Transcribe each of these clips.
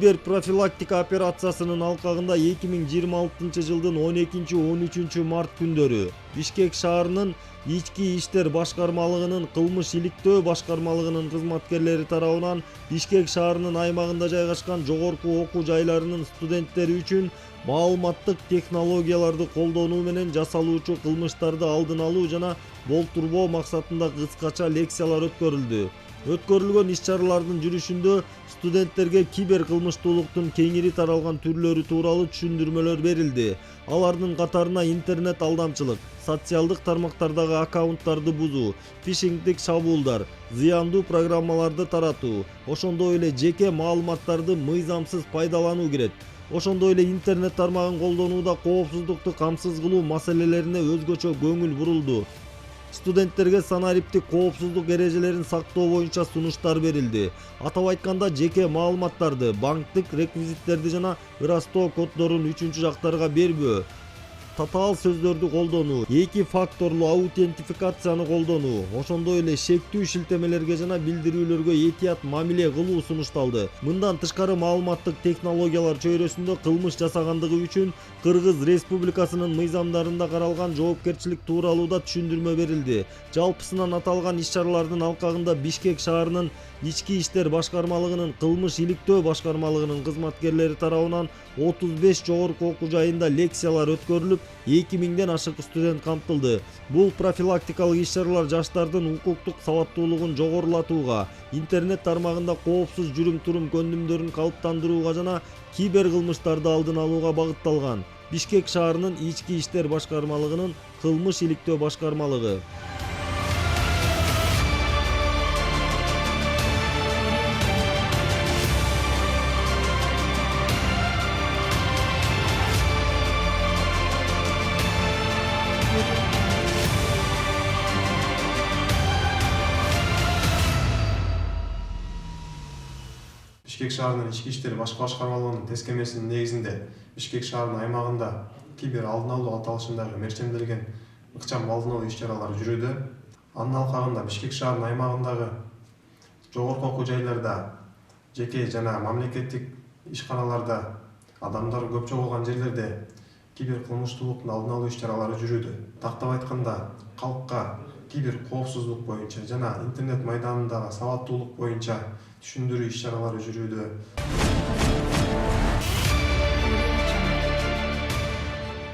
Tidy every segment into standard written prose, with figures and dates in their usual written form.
кибер профилактика операциясынын алкагында 2026 жылдын 12-13 март күндөрү Бишкек шаарынын ички иштер башкармалыгынын кылмыш иликтөө башкармалыгынын кызматкерлери тарабынан Бишкек шаарынын аймагында жайгашкан жогорку окуу жайларынын студенттери үчүн маалыматтык технологияларды колдонуу менен жасалуучу кылмыштарды алдын алуу жана болтурбоо максатында кыскача лекциялар өткөрүлдү. Өткөрүлгөн иш-чаралардын жүрүшүндө студенттерге кибер кылмыштуулуктун кеңири таралган түрлөрү тууралуу түшүндүрмөлөр берилди. Алардын катарына интернет алдамчылык, социалдык тармактардагы аккаунттарды бузуу, фишингдик чабуулдар, зыяндуу программаларды таратуу, ошондой эле жеке маалыматтарды мыйзамсыз пайдалануу кирет. Ошондой эле интернет тармагын колдонууда коопсуздукту камсыз кылуу маселелерине өзгөчө көңүл бурулду. Студенттерге санариптик коопсуздук эрежелерин сактоо боюнча сунуштар берилди. Атап айтканда, жеке маалыматтарды, банктык реквизиттерди жана ырастоо коддорун үчүнчү жактарга бербөө, татаал сөздөрдү колдонуу, 2 факторлуу аутентификацияны колдонуу, ошондой эле шектүү шилтемелерге жана билдирүүлөргө этият мамиле кылуу сунушталды. Мындан тышкары маалыматтык технологиялар чөйрөсүндө кылмыш жасагандыгы үчүн Кыргыз Республикасынын мыйзамдарында каралган жоопкерчилик тууралуу да түшүндүрмө берилди. Жалпысынан аталган иш-чаралардын алкагында Бишкек шаарынын ички иштер башкармалыгынын кылмыш иликтөө башкармалыгынын кызматкерлери тарабынан 35 жогорку окуу жайында лекциялар өткөрүлүп, 2000ден ашык студент камтылды. Бул профилактикалык иш-чаралар жаштардын укуктук сабаттуулугун жогорулатууга, интернет тармагында коопсуз жүрүм-турум көндүмдөрүн калыптандырууга жана кибер кылмыштарды алдын алууга багытталган. Бишкек шаарынын ички иштер башкармалыгынын кылмыш иликтөө башкармалыгы. Бишкек шаарынын ички иштер башкармалыгынын тескемесинин негизинде Бишкек шаарынын аймагында кибер алдын алуу аталышындагы мерчемделген ыкчам алдын алуу иш-чаралары жүрүүдө. Анын алкагында Бишкек шаарынын аймагындагы жогорку окуу жайларда, жеке жана мамлекеттик ишканаларда, адамдар көп чогулган жерлерде кибер кылмыштуулуктун алдын алуу иш-чаралары жүрүүдө. Тактап айтканда, калкка кибер коопсуздук боюнча жана интернет майданындагы сабаттуулук боюнча түшүндүрүү иш-чаралары жүрүүдө.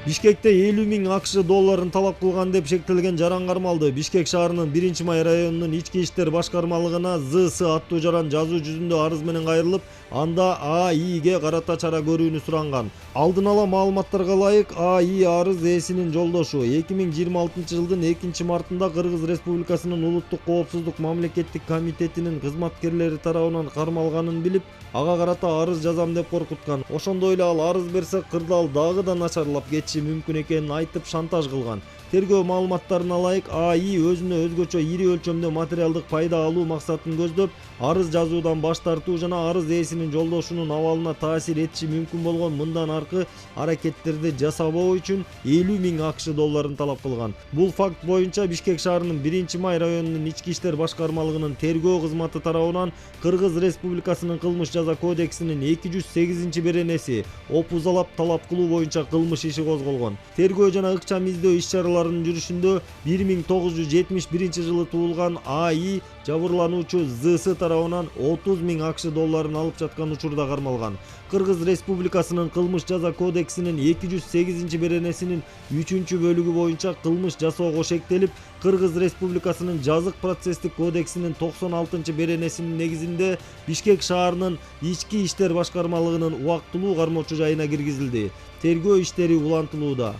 Бишкекте 50 000 АКШ долларын талап кылган деп шектелген жаран кармалды. Бишкек шаарынын 1-май районунун ички иштер башкармалыгына ЗС аттуу жаран жазуу жүзүндө арыз менен кайрылып, анда АИге карата чара көрүүнү суранган. Алдын ала маалыматтарга ылайык, АИ арыз ээсинин жолдошу 2026 жылдын 2 мартында Кыргыз Республикасынын улуттук коопсуздук мамлекеттик комитетинин кызматкерлери тарабынан кармалганын билип, ага карата арыз жазам деп коркуткан. Ошондой эле ал арыз берсе, кырдаал дагы да начарлап кетиши мүмкүн экенин айтып шантаж кылган. Тергөө маалыматтарына ылайык, АИ өзүнө өзгөчө ири өлчөмдө материалдык пайда алуу максатын көздөп, арыз жазуудан баш тартуу жана арыз ээсинин жолдошунун абалына таасир этиши мүмкүн болгон мындан аркы аракеттерди жасабоо үчүн 50 000 АКШ долларын талап кылган. Бул факт боюнча Бишкек шаарынын 1-май районунун ички иштер башкармалыгынын тергөө кызматы тарабынан Кыргыз Республикасынын кылмыш жаза кодексинин 208-беренеси опузалап талап кылуу боюнча кылмыш иши козголгон. Тергөө жана ыкчам издөө иш-чараларынын жүрүшүндө 1971 жылы туулган АИ жабырлануучу ЗС тарабынан 30 000 АКШ долларын алып жаткан учурда кармалган. Кыргыз Республикасынын кылмыш жаза кодексинин 208-беренесинин 3-бөлүгү боюнча кылмыш жасоого шектелип, Кыргыз Республикасынын жазык процесстик кодексинин 96-беренесинин негизинде Бишкек шаарынын ички иштер башкармалыгынын убактылуу кармоочу жайына киргизилди. Тергөө иштери улантылууда.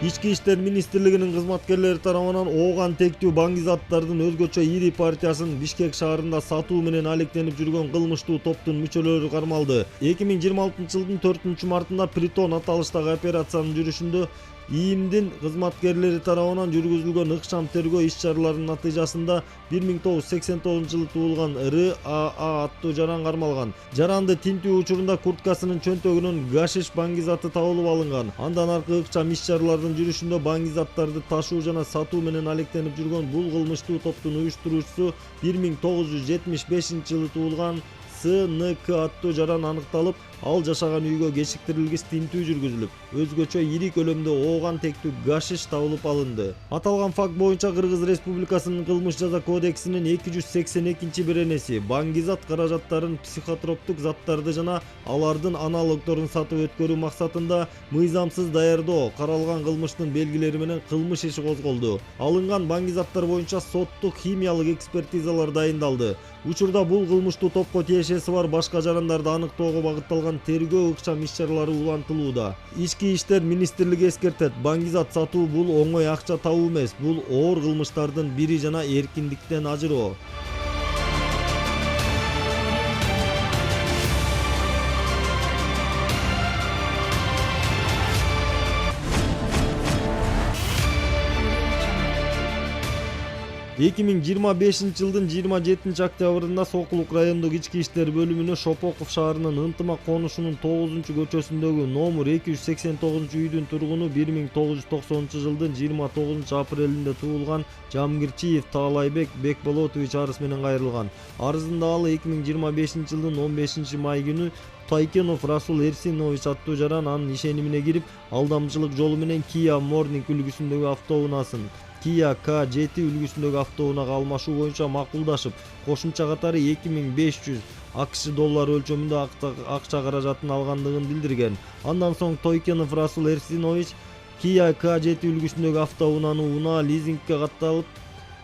Ички иштер министрлигинин кызматкерлери тарабынан ооган тектүү баңгизаттардын өзгөчө ири партиясын Бишкек шаарында сатуу менен алектенип жүргөн кылмыштуу топтун мүчөлөрү кармалды. 2026 жылдын 4 мартында Притон аталыштагы операциянын жүрүшүндө ИИМдин кызматкерлери тарабынан жүргүзүлгөн ыкчам тергөө иш-чараларынын натыйжасында 1989-жылы туулган РАА аттуу жаран кармалган. Жаранды тинтүү учурунда курткасынын чөнтөгүнөн гашиш баңгизаты табылып алынган. Андан аркы ыкчам иш-чаралардын жүрүшүндө баңгизаттарды ташуу жана сатуу менен алектенип жүргөн бул кылмыштуу топтун уюштуруучусу 1975-жылы туулган СНК аттуу жаран аныкталып, ал жашаган үйгө кечиктирилгис тинтүү жүргүзүлүп, өзгөчө ири көлөмдө ооган тектүү гашиш табылып алынды. Аталган факт боюнча Кыргыз Республикасынын кылмыш жаза кодексинин 282-беренеси баңгизат каражаттарын психотроптук заттарды жана алардын аналогдорун сатып өткөрүү максатында мыйзамсыз даярдоо каралган кылмыштын белгилери менен кылмыш иши козголду. Алынган баңгизаттар боюнча соттук химиялык экспертизалар дайындалды. Учурда бул кылмыштуу топко тиешеси бар башка жарандарды аныктоого багытталган тергөө ыкчам иш-чаралары улантылууда. Ички иштер министрлиги эскертет, баңгизат сатуу бул оңой акча табуу эмес, бул оор кылмыштардын бири жана эркиндиктен ажыроо. Эки миң жыйырма бешинчи жылдын 27 октябрында Сокулук райондук ички иштер бөлүмүнө Шопоков шаарынын Ынтымак конушунун 9-көчөсүндөгү номер 289 үйдүн тургуну 1990 жылдын 29 апрелинде туулган Жамгирчиев Таалайбек Бекболотович арыз менен кайрылган. Арызында ал 2025 жылдын 15 май күнү Тайкенов Расул Эрсинович аттуу жаран анын ишенимине кирип, алдамчылык жолу менен Kia Morning үлгүсүндөгү автоунаасын Kia K7 үлгүсүндөгү автоунаага алмашуу боюнча макулдашып, кошумча катары 2500 АКШ доллары өлчөмүндө акча каражатын алгандыгын билдирген. Андан соң Тойкенов Расул Эрсинович Kia K7 үлгүсүндөгү автоунааны унаа лизингке катталып,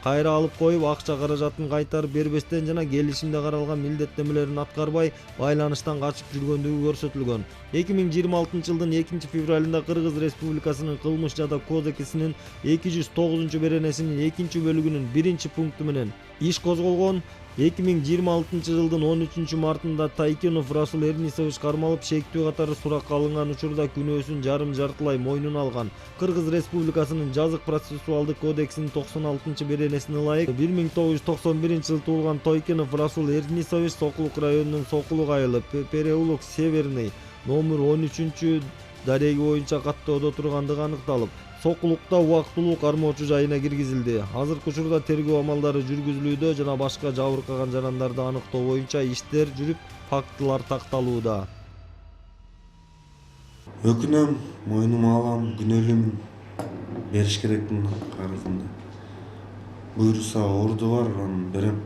кайра алып коюп, акча каражатын кайтарып бербестен жана келишимде каралган милдеттенмелерин аткарбай, байланыштан качып жүргөндүгү көрсөтүлгөн. 2026 жылдын 2 февралында Кыргыз Республикасынын кылмыш жаза кодексинин 209 беренесинин 2 бөлүгүнүн 1 пункту менен иш козголгон. 2026 жылдын 13 мартында Тайкенов Расул Эрнисович кармалып, шектүү катары суракка алынган учурда күнөөсүн жарым-жартылай мойнуна алган. Кыргыз Республикасынын жазык процессуалдык кодексинин 96 беренесине ылайык 1991 жылы туулган Тойкенов Расул Эрнисович Сокулук районунун Сокулук айылы переулок Северный номер 13 дареги боюнча каттоодо тургандыгы аныкталып, Сокулукта убактылуу кармоочу жайына киргизилди. Азыркы учурда тергөө амалдары жүргүзүлүүдө жана башка жабыркаган жарандарды аныктоо боюнча иштер жүрүп, фактылар такталууда. Өкүнөм, мойнума алам, күнөөлүүмүн. Бериш керекмин карызымды. Буйруса орду бар, аны берем.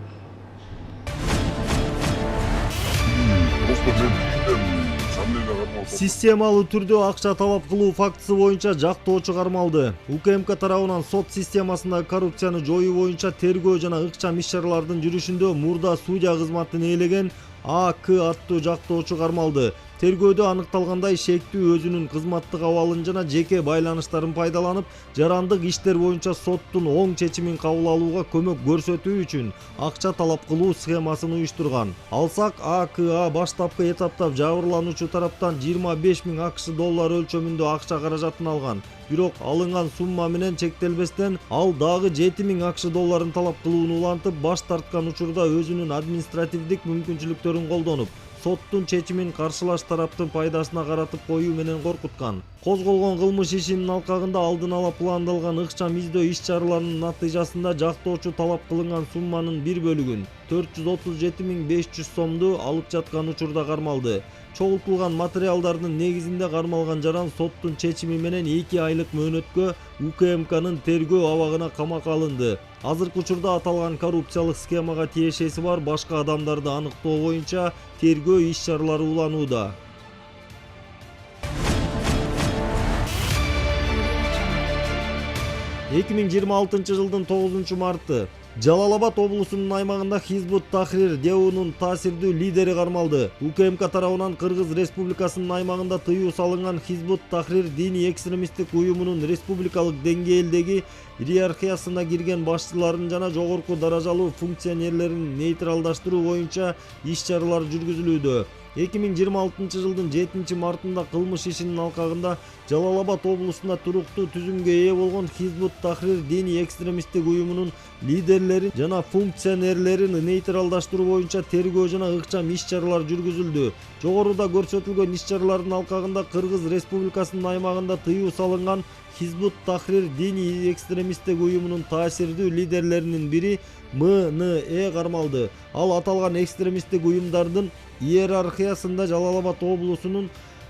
Системалуу түрдө акча талап кылуу фактысы боюнча жактоочу кармалды. УКМК тарабынан сот системасындагы коррупцияны жоюу боюнча тергөө жана ыкчам иш-чаралардын жүрүшүндө мурда судья кызматын ээлеген АК аттуу жактоочу кармалды. Тергөөдө аныкталгандай, шектүү өзүнүн кызматтык абалын жана жеке байланыштарын пайдаланып, жарандык иштер боюнча соттун оң чечимин кабыл алууга көмөк көрсөтүү үчүн акча талап кылуу схемасын уюштурган. Алсак, АКА баштапкы этаптап жабырлануучу тараптан 25 000 АКШ доллары өлчөмүндө акча каражатын алган. Бирок алынган сумма менен чектелбестен, ал дагы 7 000 АКШ долларын талап кылууну улантып, баш тарткан учурда өзүнүн административдик мүмкүнчүлүктөрүн колдонуп, соттун чечимин каршылаш тараптын пайдасына каратып коюу менен коркуткан. Козголгон кылмыш ишинин алкагында алдын ала пландалган ыкчам издөө иш-чараларынын натыйжасында жактоочу талап кылынган сумманын бир бөлүгүн 437 500 сомду алып жаткан учурда кармалды. Чогултулган материалдардын негизинде кармалган жаран соттун чечими менен 2 айлык мөөнөткө УКМКнын тергөө абагына камакка алынды. Азыркы учурда аталган коррупциялык схемага тиешеси бар башка адамдарды аныктоо боюнча тергөө иш-чаралары уланууда. Эки миң жыйырма алтынчы жылдын 9 марты Жалал-Абад облусунун аймагында Хизбут Тахрир ДЭУнун таасирдүү лидери кармалды. УКМК тарабынан Кыргыз Республикасынын аймагында тыюу салынган Хизбут Тахрир диний экстремисттик уюмунун республикалык деңгээлдеги иерархиясына кирген башчыларын жана жогорку даражалуу функционерлерин нейтралдаштыруу боюнча иш-чаралар жүргүзүлүүдө. 2026 жылдын 7 мартында кылмыш ишинин алкагында Жалал Абад облусунда туруктуу түзүмгө ээ болгон Хизбут Тахрир диний экстремисттик уюмунун лидерлерин жана функционерлерин нейтралдаштыруу боюнча тергөө жана ыкчам иш-чаралар жүргүзүлдү. Жогоруда көрсөтүлгөн иш-чаралардын алкагында Кыргыз Республикасынын аймагында тыюу салынган Хизбут Тахрир диний экстремисттик уюмунун таасирдүү лидерлеринин бири МНЭ кармалды. Ал аталган экстремисттик уюмдардын иерархиясында Жалал Абад облусунун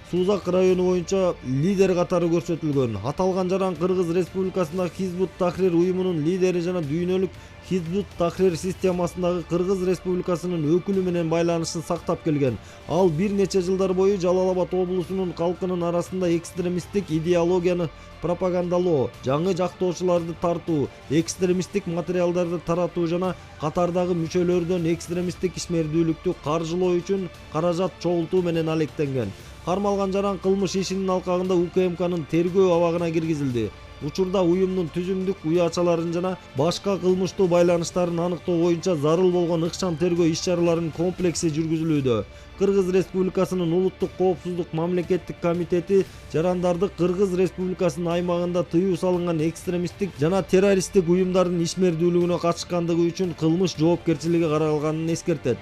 Сузак району боюнча лидер катары көрсөтүлгөн. Аталган жаран Кыргыз Республикасындагы Хизбут Тахрир уюмунун лидери жана дүйнөлүк Хизбут Тахрир системасындагы Кыргыз Республикасынын өкүлү менен байланышын сактап келген. Ал бир нече жылдар бою Жалал Абад облусунун калкынын арасында экстремисттик идеологияны пропагандалоо, жаңы жактоочуларды тартуу, экстремисттик материалдарды таратуу жана катардагы мүчөлөрдөн экстремисттик ишмердүүлүктү каржылоо үчүн каражат чогултуу менен алектенген. Кармалган жаран кылмыш ишинин алкагында УКМКнын тергөө абагына киргизилди. Учурда уюмдун түзүмдүк уячаларын жана башка кылмыштуу байланыштарын аныктоо боюнча зарыл болгон ыкчам тергөө иш-чараларынын комплекси жүргүзүлүүдө. Кыргыз Республикасынын улуттук коопсуздук мамлекеттик комитети жарандарды Кыргыз Республикасынын аймагында тыюу салынган экстремисттик жана террористтик уюмдардын ишмердүүлүгүнө катышкандыгы үчүн кылмыш жоопкерчилиги каралганын эскертет.